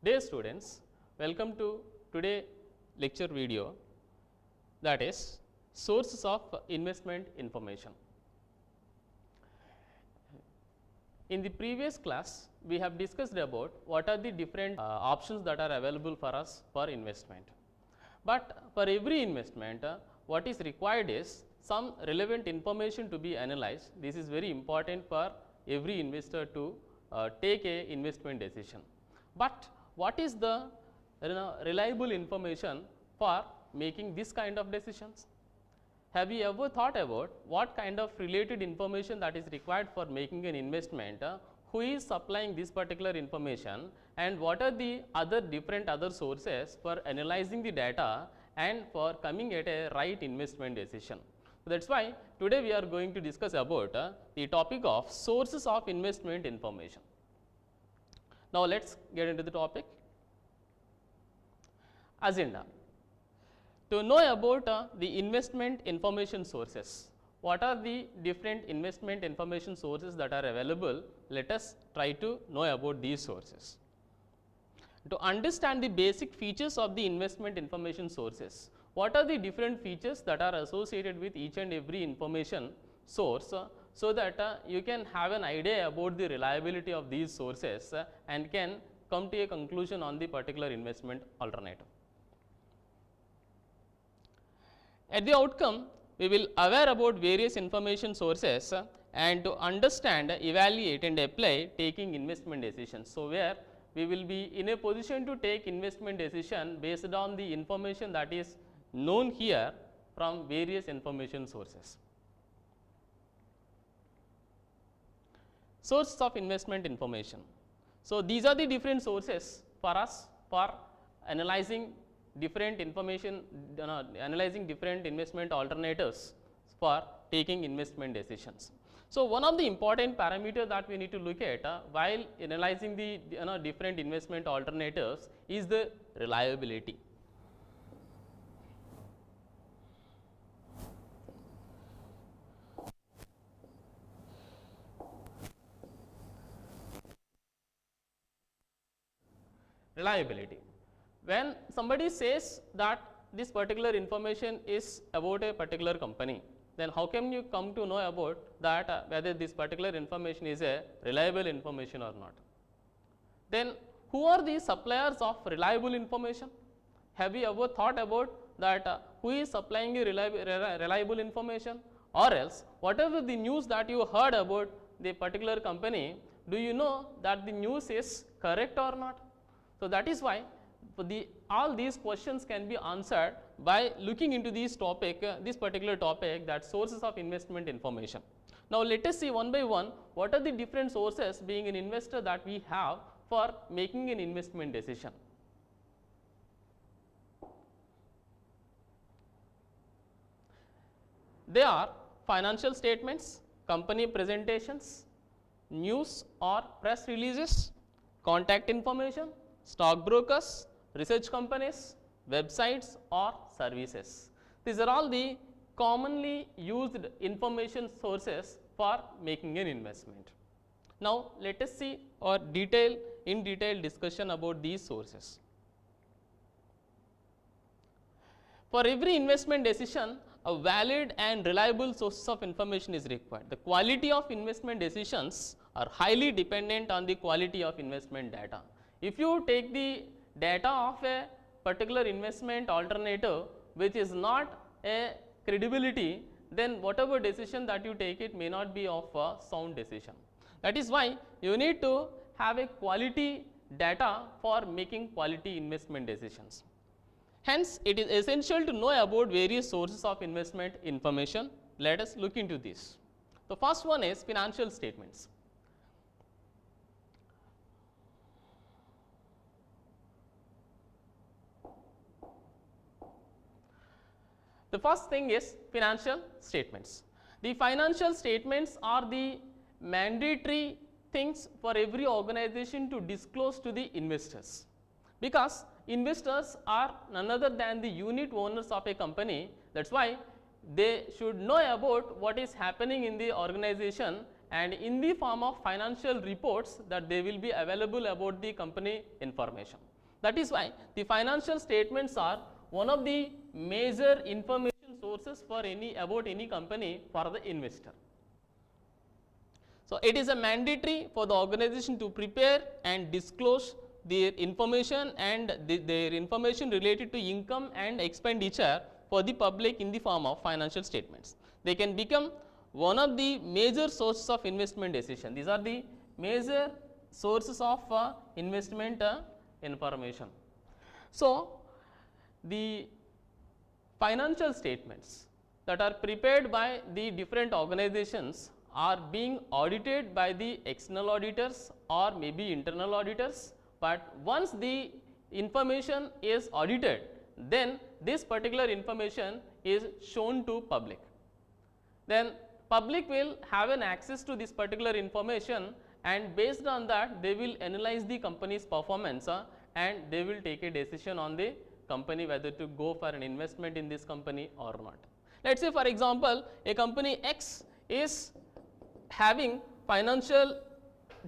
Dear students, welcome to today lecture video, that is sources of investment information. In the previous class, we have discussed about what are the different options that are available for us for investment. But for every investment, what is required is some relevant information to be analyzed. This is very important for every investor to take a investment decision. But what is the reliable information for making this kind of decisions? Have you ever thought about what kind of related information that is required for making an investment? Who is supplying this particular information, and what are the other different other sources for analyzing the data and for coming at a right investment decision? So, that is why today we are going to discuss about the topic of sources of investment information. Now, let us get into the topic. Agenda. To know about the investment information sources, what are the different investment information sources that are available? Let us try to know about these sources. To understand the basic features of the investment information sources, what are the different features that are associated with each and every information source, so that you can have an idea about the reliability of these sources and can come to a conclusion on the particular investment alternative. At the outcome, we will aware about various information sources and to understand, evaluate and apply taking investment decisions. So, where we will be in a position to take investment decision based on the information that is known here from various information sources. Sources of investment information. So, these are the different sources for us for analyzing different information, analyzing different investment alternatives for taking investment decisions. So, one of the important parameters that we need to look at while analyzing the different investment alternatives is the reliability. Reliability. When somebody says that this particular information is about a particular company, then how can you come to know about that whether this particular information is a reliable information or not? Then who are the suppliers of reliable information? Have you ever thought about that who is supplying you reliable information? Or else whatever the news that you heard about the particular company, do you know that the news is correct or not? So, that is why all these questions can be answered by looking into this topic, this particular topic, that sources of investment information. Now, let us see one by one what are the different sources being an investor that we have for making an investment decision. They are financial statements, company presentations, news or press releases, contact information, stockbrokers, research companies, websites or services. These are all the commonly used information sources for making an investment. Now, let us see or in detail discussion about these sources. For every investment decision, a valid and reliable source of information is required. The quality of investment decisions are highly dependent on the quality of investment data. If you take the data of a particular investment alternative which is not a credibility, then whatever decision that you take, it may not be of a sound decision. That is why you need to have a quality data for making quality investment decisions. Hence, it is essential to know about various sources of investment information. Let us look into this. The first one is financial statements. The first thing is financial statements. The financial statements are the mandatory things for every organization to disclose to the investors, because investors are none other than the unit owners of a company. That is why they should know about what is happening in the organization, and in the form of financial reports that they will be available about the company information. That is why the financial statements are one of the major information sources for about any company for the investor. So, it is a mandatory for the organization to prepare and disclose their information and their information related to income and expenditure for the public in the form of financial statements. They can become one of the major sources of investment decision. These are the major sources of investment information. So, the financial statements that are prepared by the different organizations are being audited by the external auditors or maybe internal auditors, but once the information is audited, then this particular information is shown to public. Then public will have an access to this particular information, and based on that they will analyze the company's performance and they will take a decision on the company whether to go for an investment in this company or not. Let us say for example, a company X is having financial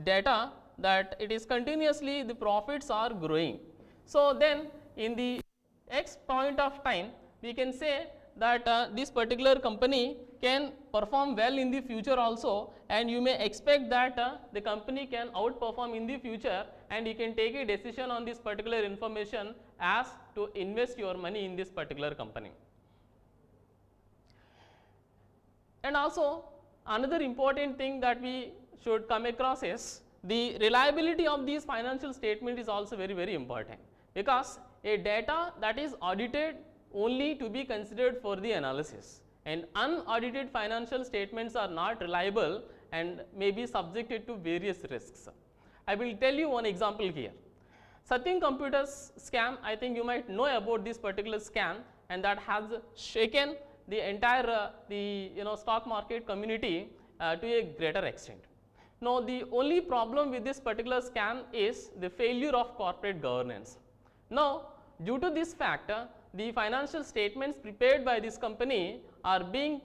data that it is continuously the profits are growing. So, then in the X point of time we can say that this particular company can perform well in the future also, and you may expect that the company can outperform in the future, and you can take a decision on this particular information as to invest your money in this particular company. And also another important thing that we should come across is the reliability of these financial statement is also very important, because a data that is audited only to be considered for the analysis, and unaudited financial statements are not reliable and may be subjected to various risks. I will tell you one example here. Satyam Computers scam, I think you might know about this particular scam, and that has shaken the entire stock market community to a greater extent. Now, the only problem with this particular scam is the failure of corporate governance. Now, due to this factor, the financial statements prepared by this company are being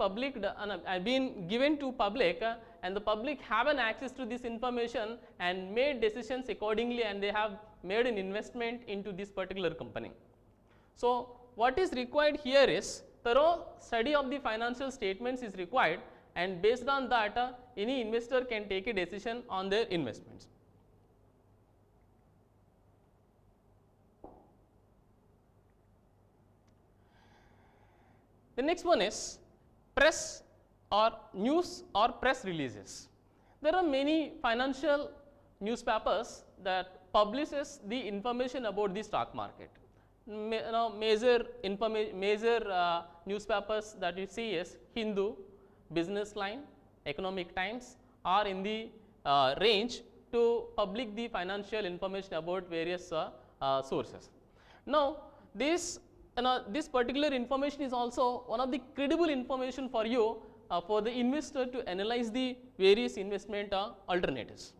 given to public, and the public have an access to this information and made decisions accordingly, and they have made an investment into this particular company. So, what is required here is thorough study of the financial statements is required, and based on that any investor can take a decision on their investments. The next one is press or news or press releases. There are many financial newspapers that publishes the information about the stock market. Major newspapers that you see is Hindu, Business Line, Economic Times are in the range to publish the financial information about various sources. Now, this particular information is also one of the credible information for you for the investor to analyze the various investment alternatives.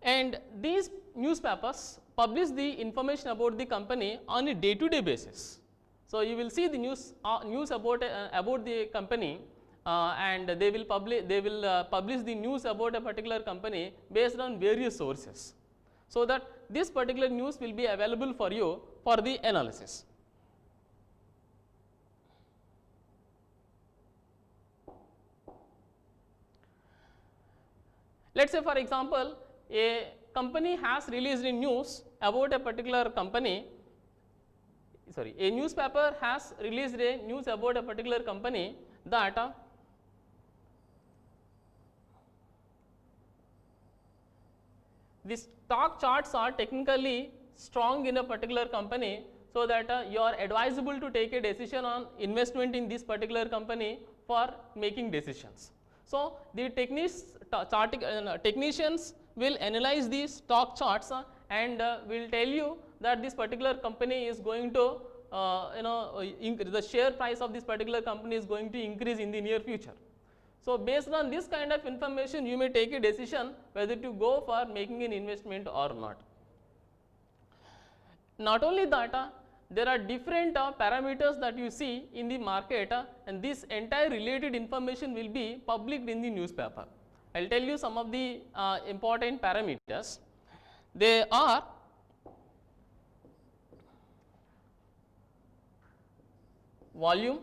And these newspapers publish the information about the company on a day-to-day basis. So, you will see the news about the company, and they will publish the news about a particular company based on various sources, so that this particular news will be available for you for the analysis. Let us say for example, a company has released a news about a particular company, a newspaper has released a news about a particular company that the stock charts are technically strong in a particular company, so that you are advisable to take a decision on investment in this particular company for making decisions. So, the technicians will analyze these stock charts and will tell you that this particular company is going to the share price of this particular company is going to increase in the near future. So, based on this kind of information you may take a decision whether to go for making an investment or not. Not only that, there are different parameters that you see in the market, and this entire related information will be published in the newspaper. I will tell you some of the important parameters. They are volume.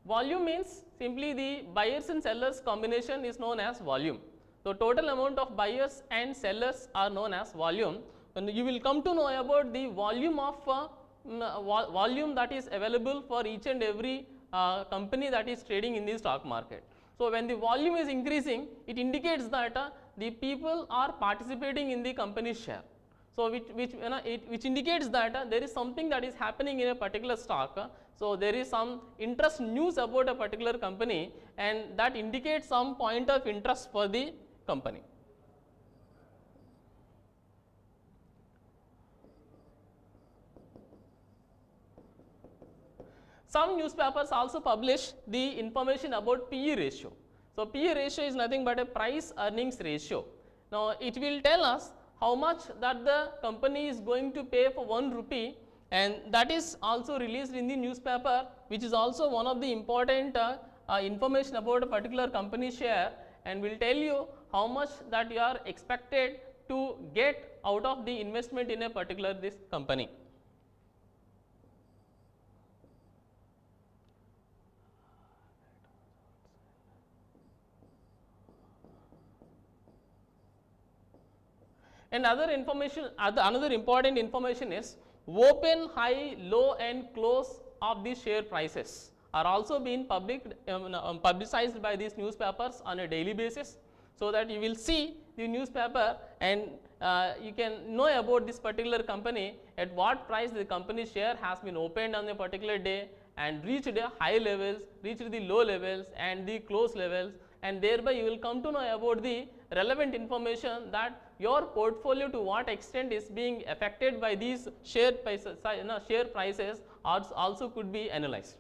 Volume means simply the buyers and sellers combination is known as volume. So, total amount of buyers and sellers are known as volume, and you will come to know about the volume of volume that is available for each and every company that is trading in the stock market. So, when the volume is increasing, it indicates that the people are participating in the company's share. So, which indicates that there is something that is happening in a particular stock. So, there is some interest news about a particular company, and that indicates some point of interest for the company. Some newspapers also publish the information about PE ratio. So, PE ratio is nothing but a price earnings ratio. Now, it will tell us how much that the company is going to pay for 1 rupee, and that is also released in the newspaper, which is also one of the important information about a particular company share, and will tell you how much that you are expected to get out of the investment in a particular this company. And other information, another important information is open, high, low and close of the share prices are also being publicized by these newspapers on a daily basis, so that you will see the newspaper and you can know about this particular company, at what price the company share has been opened on a particular day and reached the high levels, reached the low levels and the close levels, and thereby you will come to know about the relevant information that your portfolio to what extent is being affected by these share prices also could be analyzed.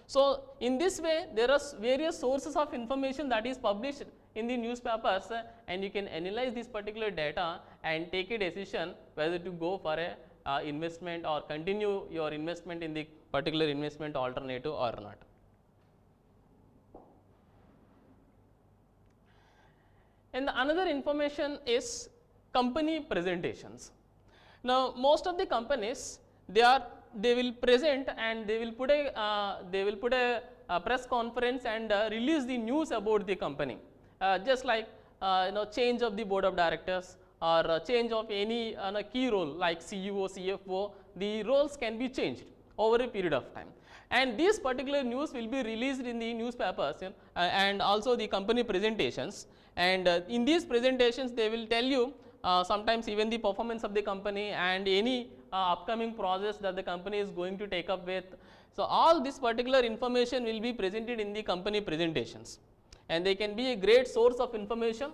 So, in this way there are various sources of information that is published in the newspapers, and you can analyze this particular data and take a decision whether to go for a investment or continue your investment in the particular investment alternative or not. And the another information is company presentations. Now, most of the companies they will present and they will put a press conference and release the news about the company, just like change of the board of directors or change of any key role like CEO, CFO. The roles can be changed over a period of time, and this particular news will be released in the newspapers and also the company presentations. And in these presentations they will tell you sometimes even the performance of the company and any upcoming projects that the company is going to take up with. So, all this particular information will be presented in the company presentations, and they can be a great source of information.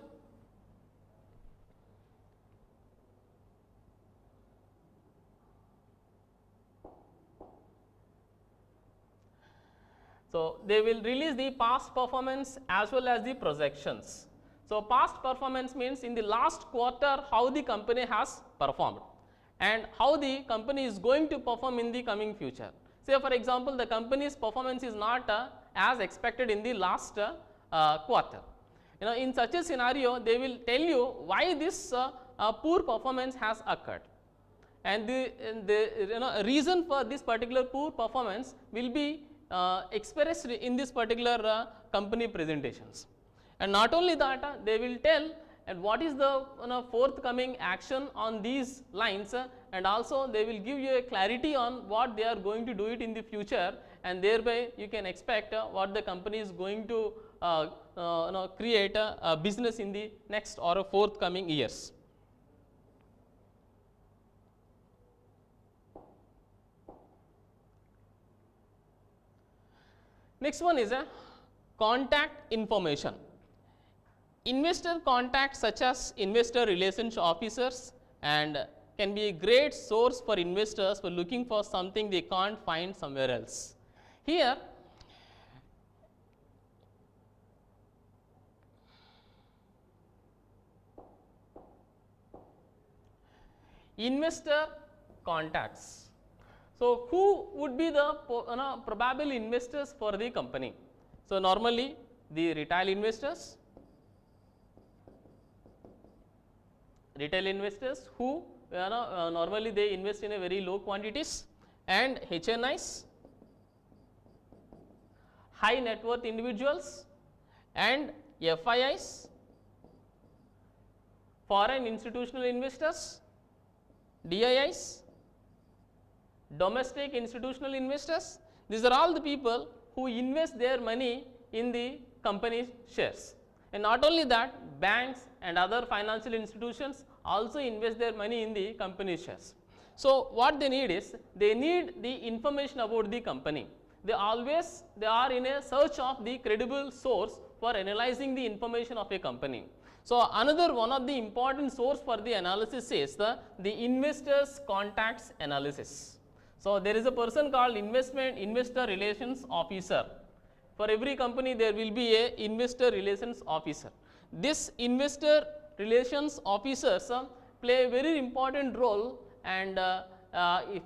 So, they will release the past performance as well as the projections. So, past performance means in the last quarter how the company has performed and how the company is going to perform in the coming future. Say for example, the company's performance is not as expected in the last quarter. In such a scenario, they will tell you why this poor performance has occurred, and the reason for this particular poor performance will be expressed in this particular company presentations. And not only that, they will tell and what is the forthcoming action on these lines, and also they will give you a clarity on what they are going to do it in the future, and thereby you can expect what the company is going to create a business in the next or forthcoming years. Next one is a contact information. Investor contacts such as investor relations officers and can be a great source for investors for looking for something they can't find somewhere else. Here investor contacts. So, who would be the probable investors for the company? So, normally the retail investors, retail investors who normally they invest in a very low quantities, and HNIs, high net worth individuals, and FIIs, foreign institutional investors, DIIs, domestic institutional investors. These are all the people who invest their money in the company shares. And not only that, banks and other financial institutions also invest their money in the company shares. So what they need is, they need the information about the company. They are in a search of the credible source for analyzing the information of a company. So another one of the important source for the analysis is the investors contacts analysis. So there is a person called investor relations officer. For every company there will be a investor relations officer. This investor relations officers play a very important role and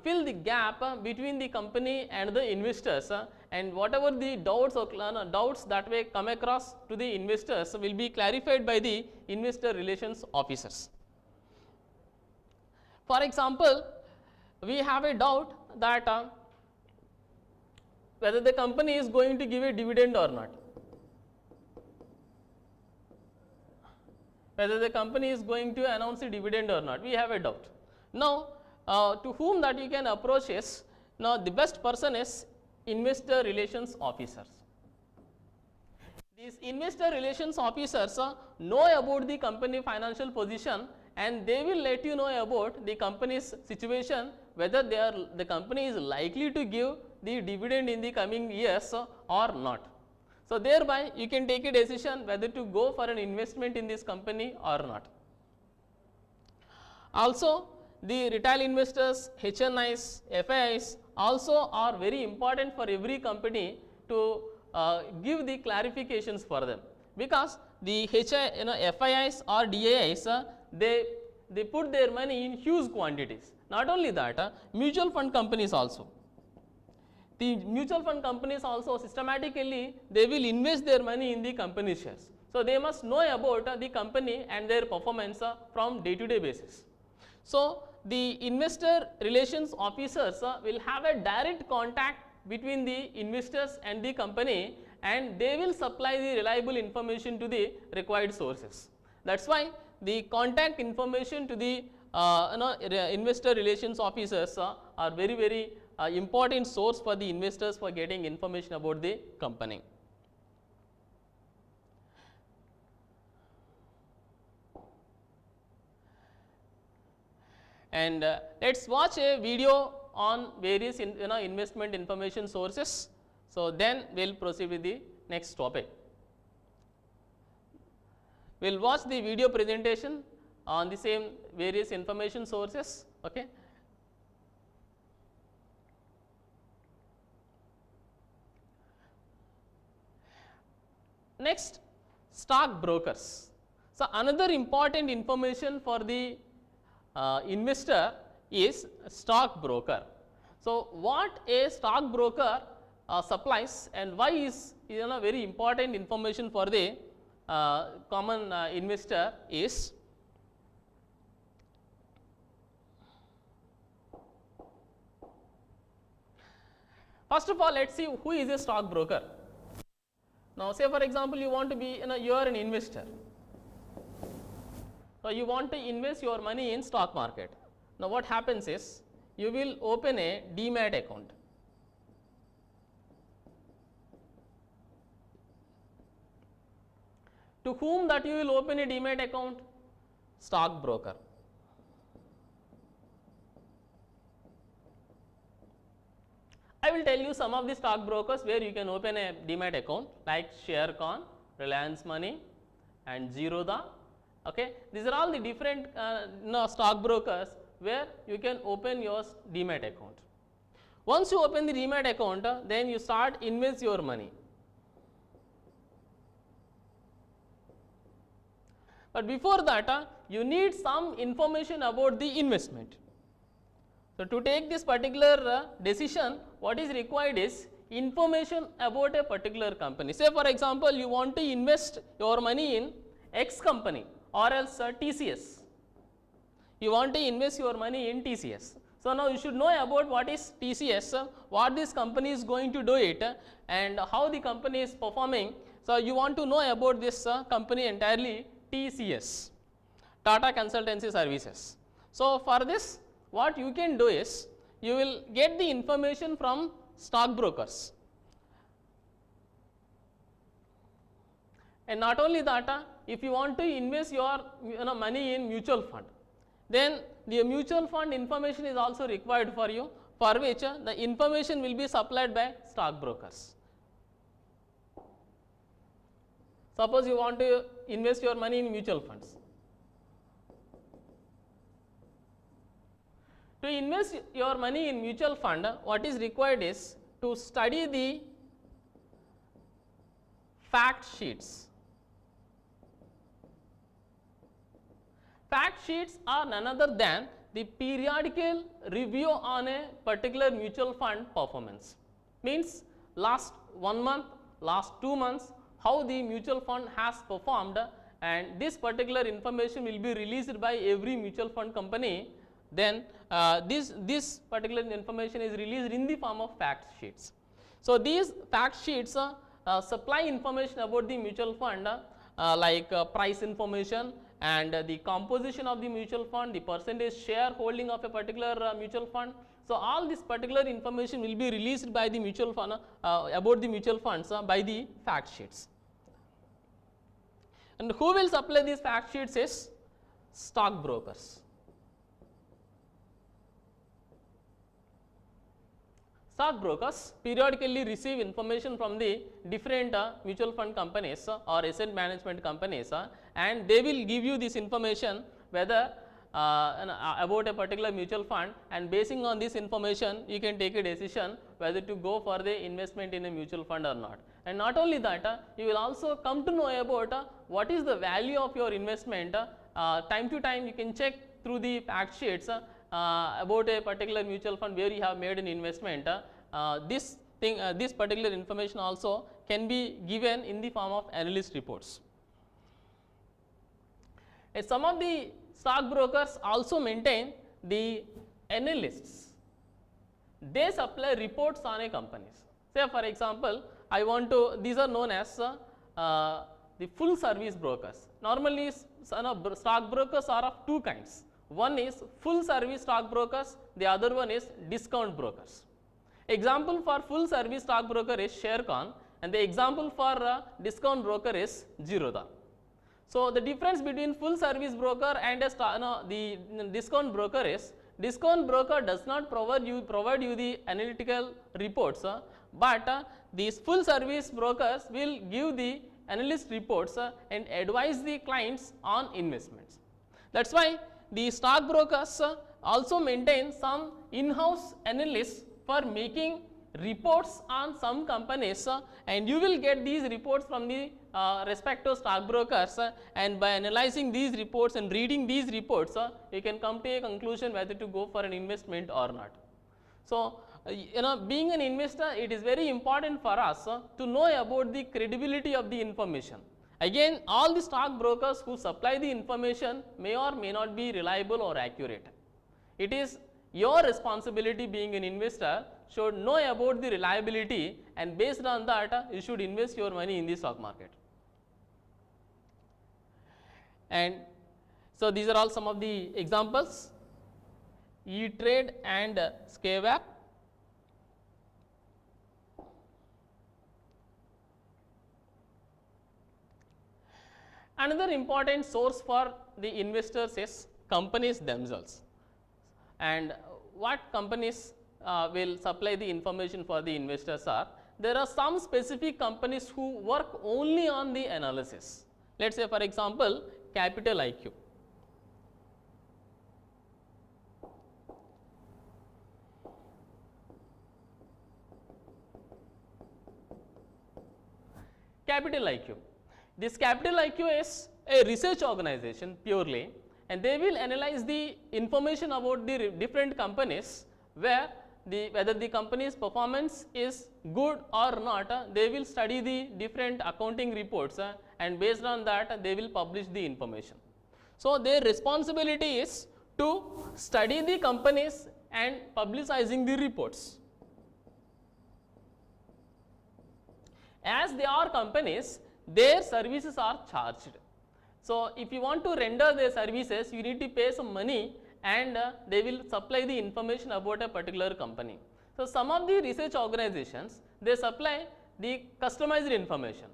fill the gap between the company and the investors, and whatever the doubts or doubts that may come across to the investors will be clarified by the investor relations officers. For example, we have a doubt that whether the company is going to give a dividend or not. Whether the company is going to announce a dividend or not, we have a doubt. Now, to whom that you can approach is, now the best person is investor relations officers. These investor relations officers know about the company financial position, and they will let you know about the company's situation, whether the company is likely to give the dividend in the coming years or not. So thereby you can take a decision whether to go for an investment in this company or not. Also, the retail investors, HNIs, FIIs also are very important for every company to give the clarifications for them, because the FIIs or DIIs they put their money in huge quantities. Not only that, mutual fund companies also. The mutual fund companies also systematically they will invest their money in the company shares. So they must know about the company and their performance from day-to-day basis. So the investor relations officers will have a direct contact between the investors and the company, and they will supply the reliable information to the required sources. That's why the contact information to the investor relations officers are very important source for the investors for getting information about the company. And let's watch a video on various investment information sources. So then we'll proceed with the next topic. We'll watch the video presentation on the same various information sources. Okay. Next, stock brokers. So another important information for the investor is stock broker. So what a stock broker supplies and why is very important information for the common investor is, first of all, let's see who is a stock broker. Now say for example you want to be you are an investor. So you want to invest your money in stock market. Now what happens is, you will open a demat account. To whom that you will open a demat account? Stock broker. I will tell you some of the stock brokers where you can open a demat account, like Sharekhan, Reliance Money, and Zerodha. Okay, these are all the different stock brokers where you can open your demat account. Once you open the demat account, then you start invest your money. But before that, you need some information about the investment. So to take this particular decision, what is required is information about a particular company. Say for example, you want to invest your money in X company or else TCS. you want to invest your money in TCS. So now you should know about what is TCS, what this company is going to do it, and how the company is performing. So you want to know about this company entirely, TCS, Tata Consultancy Services. So for this, what you can do is, you will get the information from stockbrokers. And not only that, if you want to invest your money in mutual fund, then the mutual fund information is also required for you, for which the information will be supplied by stockbrokers. Suppose you want to invest your money in mutual funds. To invest your money in mutual fund, what is required is to study the fact sheets. Fact sheets are none other than the periodical review on a particular mutual fund performance. Means last 1 month, last 2 months, how the mutual fund has performed, and this particular information will be released by every mutual fund company. Then this particular information is released in the form of fact sheets. So these fact sheets supply information about the mutual fund, like price information, and the composition of the mutual fund, the percentage share holding of a particular mutual fund. So all this particular information will be released by the mutual fund, about the mutual funds, by the fact sheets. And who will supply these fact sheets is stockbrokers. Stockbrokers periodically receive information from the different mutual fund companies or asset management companies, and they will give you this information whether about a particular mutual fund, and basing on this information you can take a decision whether to go for the investment in a mutual fund or not. And not only that, you will also come to know about what is the value of your investment. Time to time you can check through the fact sheets about a particular mutual fund where you have made an investment. This particular information also can be given in the form of analyst reports. And some of the stockbrokers also maintain the analysts. They supply reports on a companies. Say for example, these are known as the full service brokers. Normally stockbrokers are of two kinds. One is full service stockbrokers, the other one is discount brokers. Example for full service stockbroker is Sharekhan, and the example for discount broker is Zerodha. So the difference between full service broker and the discount broker is, discount broker does not provide you the analytical reports, but these full service brokers will give the analyst reports and advise the clients on investments. That's why the stockbrokers also maintain some in-house analysts for making reports on some companies, and you will get these reports from the respective stockbrokers, and by analyzing these reports and reading these reports, you can come to a conclusion whether to go for an investment or not. So being an investor, it is very important for us to know about the credibility of the information. Again, all the stockbrokers who supply the information may or may not be reliable or accurate. It is your responsibility, being an investor, should know about the reliability, and based on that you should invest your money in the stock market. And so these are all some of the examples: E-Trade and Scawap. Another important source for the investors is companies themselves. And what companies will supply the information for the investors are, there are some specific companies who work only on the analysis. Let us say for example, Capital IQ. Capital IQ. This Capital IQ is a research organization purely, and they will analyze the information about the different companies, where whether the company's performance is good or not. They will study the different accounting reports, and based on that they will publish the information. So their responsibility is to study the companies and publicizing the reports. As they are companies, their services are charged. So, if you want to render their services, you need to pay some money, and they will supply the information about a particular company. So, some of the research organizations, they supply the customized information.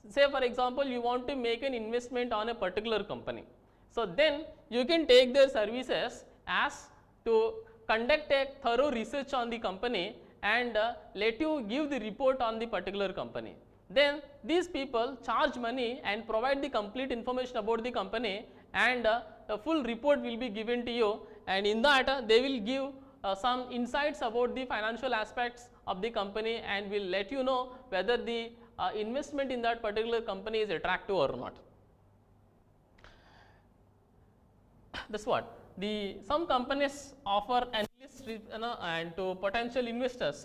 Say for example, you want to make an investment on a particular company. So, then you can take their services as to conduct a thorough research on the company and let you give the report on the particular company. Then these people charge money and provide the complete information about the company, and a full report will be given to you, and in that they will give some insights about the financial aspects of the company and will let you know whether the investment in that particular company is attractive or not. That's what some companies offer analyst and to potential investors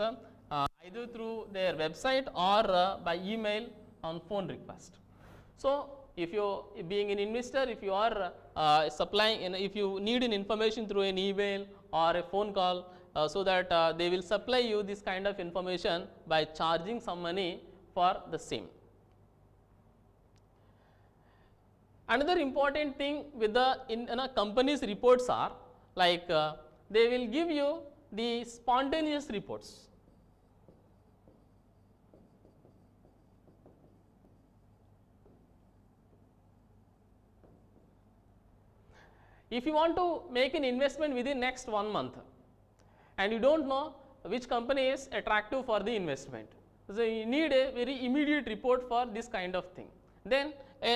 either through their website or by email on phone request. So, if you being an investor, if you are supplying, if you need an information through an email or a phone call, so that they will supply you this kind of information by charging some money for the same. Another important thing with the company's reports are like they will give you the spontaneous reports. If you want to make an investment within next 1 month and you don't know which company is attractive for the investment, so you need a very immediate report for this kind of thing. Then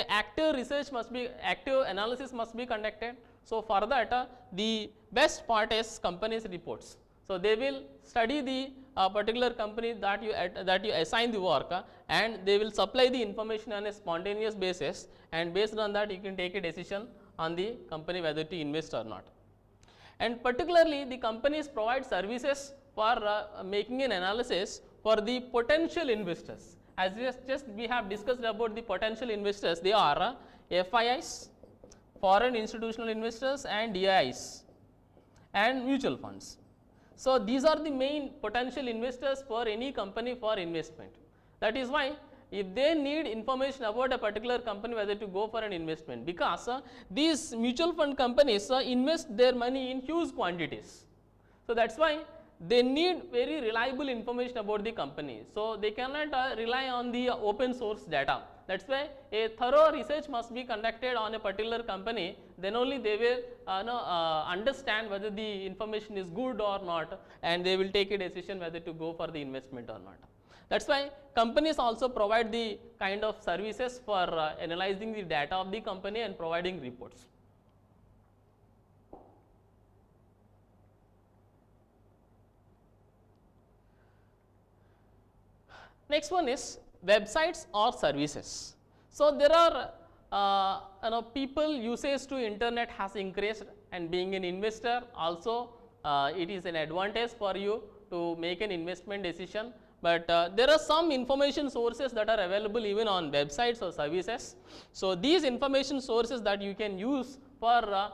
active analysis must be conducted. So, for that the best part is company's reports. So, they will study the particular company that you assign the work and they will supply the information on a spontaneous basis, and based on that you can take a decision on the company whether to invest or not. And particularly the companies provide services for making an analysis for the potential investors. As just we have discussed about the potential investors, they are FIIs, foreign institutional investors, and DIIs and mutual funds. So, these are the main potential investors for any company for investment. That is why if they need information about a particular company whether to go for an investment, because these mutual fund companies invest their money in huge quantities. So, that is why they need very reliable information about the company. So, they cannot rely on the open source data. That is why a thorough research must be conducted on a particular company, then only they will understand whether the information is good or not, and they will take a decision whether to go for the investment or not. That is why companies also provide the kind of services for analyzing the data of the company and providing reports. Next one is websites or services. So, there are people usage to internet has increased, and being an investor also it is an advantage for you to make an investment decision. But there are some information sources that are available even on websites or services. So, these information sources that you can use for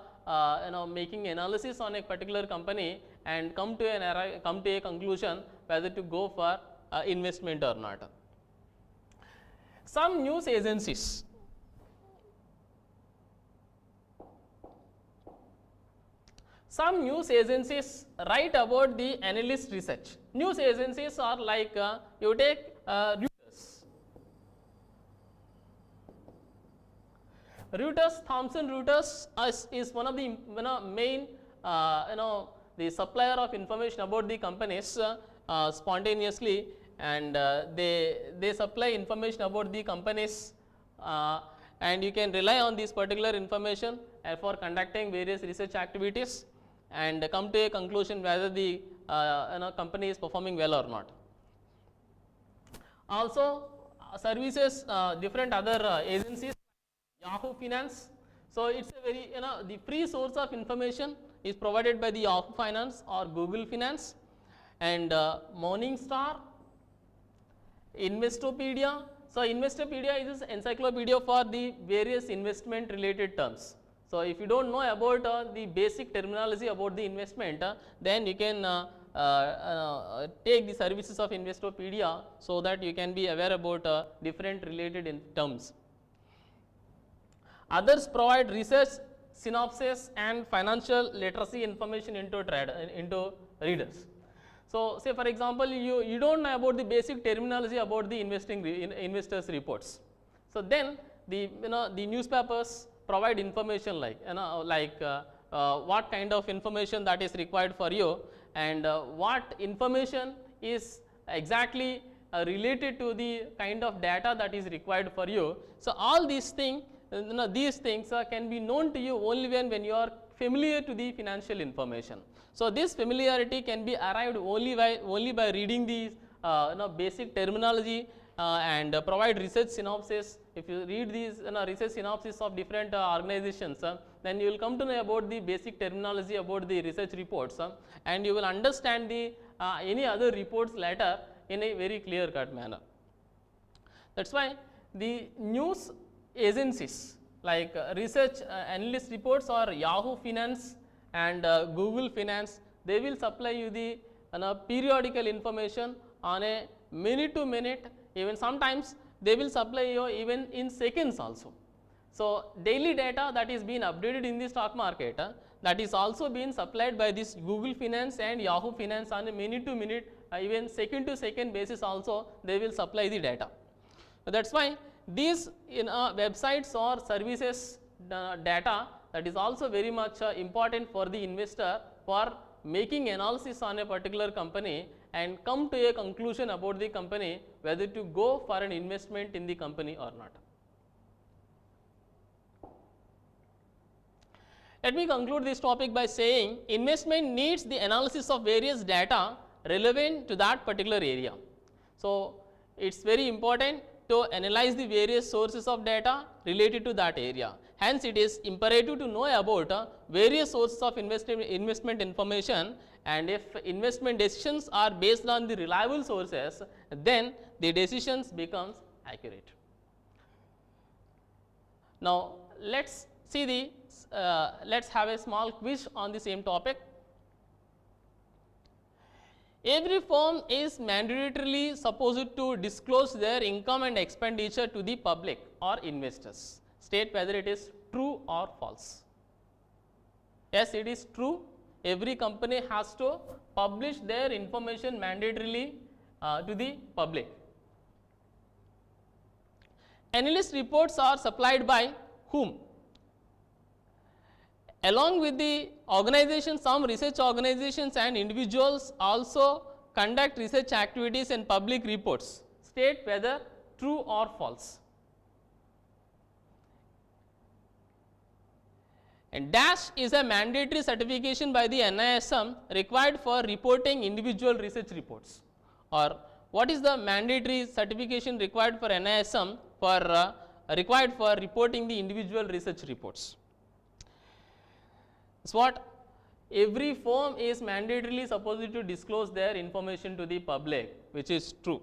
making analysis on a particular company and come to a conclusion whether to go for investment or not. Some news agencies, write about the analyst research. News agencies are like you take Reuters. Thomson Reuters is one of the main the supplier of information about the companies spontaneously, and they supply information about the companies, and you can rely on this particular information for conducting various research activities and come to a conclusion whether the company is performing well or not. Also services, different other agencies, Yahoo Finance. So, it is a very the free source of information is provided by the Yahoo Finance or Google Finance, and Morningstar, Investopedia. So, Investopedia is an encyclopedia for the various investment related terms. So if you don't know about the basic terminology about the investment, then you can take the services of Investopedia so that you can be aware about different related terms. Others provide research, synopsis and financial literacy information into readers. So say for example, you don't know about the basic terminology about the investors reports. So then the newspapers provide information like what kind of information that is required for you, and what information is exactly related to the kind of data that is required for you. So all these things can be known to you only when you are familiar to the financial information. So this familiarity can be arrived only by reading these basic terminology and provide research synopsis. If you read these research synopsis of different organizations, then you will come to know about the basic terminology about the research reports, and you will understand the any other reports later in a very clear cut manner. That is why the news agencies like research analyst reports or Yahoo Finance and Google Finance, they will supply you the periodical information on a minute to minute, even sometimes they will supply you even in seconds also. So daily data that is being updated in the stock market, that is also being supplied by this Google Finance and Yahoo Finance on a minute to minute, even second to second basis also they will supply the data. That is why these websites or services data, that is also very much important for the investor for making analysis on a particular company and come to a conclusion about the company, whether to go for an investment in the company or not. Let me conclude this topic by saying investment needs the analysis of various data relevant to that particular area. So it's very important to analyze the various sources of data related to that area. Hence, it is imperative to know about various sources of investment information, and if investment decisions are based on the reliable sources, then the decisions becomes accurate. Now, let's see the let's have a small quiz on the same topic. Every firm is mandatorily supposed to disclose their income and expenditure to the public or investors. State whether it is true or false. Yes, it is true. Every company has to publish their information mandatorily to the public. Analyst reports are supplied by whom? Along with the organizations, some research organizations and individuals also conduct research activities and public reports. State whether true or false. And DASH is a mandatory certification by the NISM required for reporting individual research reports. Or what is the mandatory certification required for NISM required for reporting the individual research reports? That's what every firm is mandatorily supposed to disclose their information to the public, which is true.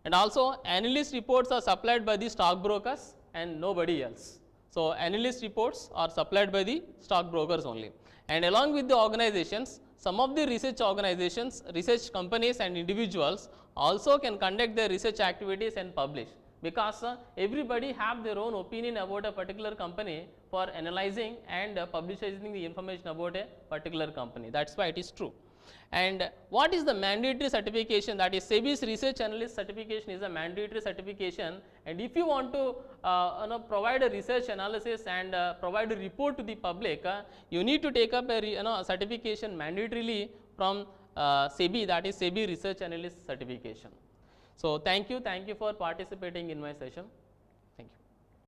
And also analyst reports are supplied by the stockbrokers and nobody else. So analyst reports are supplied by the stockbrokers only. And along with the organizations, some of the research organizations, research companies and individuals also can conduct their research activities and publish, because everybody have their own opinion about a particular company for analyzing and publishing the information about a particular company. That's why it is true. And what is the mandatory certification? That is SEBI's research analyst certification is a mandatory certification, and if you want to provide a research analysis and provide a report to the public, you need to take up a certification mandatorily from SEBI, that is SEBI research analyst certification. So thank you for participating in my session.